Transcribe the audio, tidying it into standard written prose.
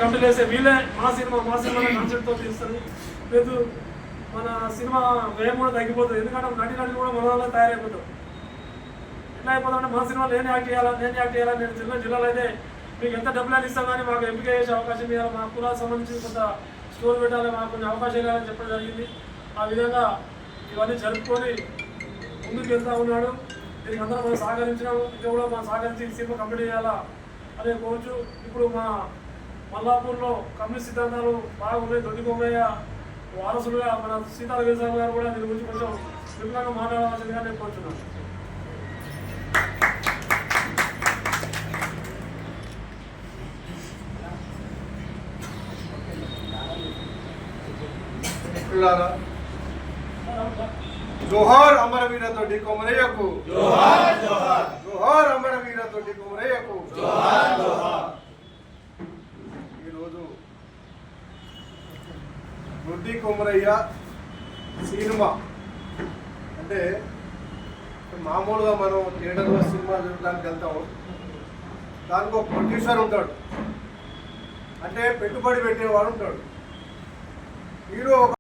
Company వేస్తే వీళ్ళే మా సినిమా కాన్సెప్ట్తో తీస్తారు. లేదు మన సినిమా వ్యయం కూడా తగ్గిపోతుంది. ఎందుకంటే నటి కూడా మన వల్ల తయారైపోతాం. ఎట్లా అయిపోతామంటే మన సినిమాలో నేను యాక్ట్ చేయాలని నేను జిల్లాలో అయితే మీకు ఎంత డబ్బులు ఇస్తాం కానీ మాకు ఎంపిక చేసే అవకాశం ఇవ్వాలి, మా కులాలకు సంబంధించి కొంత స్టోర్ పెట్టాలి, మాకు కొన్ని అవకాశం ఇవ్వాలని చెప్పడం జరిగింది. ఆ విధంగా ఇవన్నీ జరుపుకొని ముందుకు వెళ్తూ ఉన్నాడు. దీనికి అందరూ మనం సహకరించినాము. ఇంకా కూడా మనం సహకరించి సినిమా కంప్లీట్ చేయాలా అనే కోరుచు. ఇప్పుడు మా మల్లాపూర్లో కమ్యూనిస్ట్ సిద్ధాంతాలు బాగున్నాయి. దొడ్డి బొమ్మయ్య వారసులుగా మన సీతాల వీరస్వామి గారు కూడా దీని గురించి కొంచెం విపులంగా మాట్లాడాల్సిందిగా నేను కోరుచున్నాను. జోహార్ అమరవీర తోటి కొమరయ్యకు, జోహార్ జోహార్. జోహార్ అమరవీర తోటి కొమరయ్యకు, జోహార్ జోహార్. ఈరోజు దొడ్డి కొమరయ్య సినిమా అంటే మామూలుగా మనం థియేటర్లో సినిమా చూడడానికి వెళ్తాము. దానికి ఒక ప్రొడ్యూసర్ ఉంటాడు, అంటే పెట్టుబడి పెట్టేవాడు ఉంటాడు. హీరో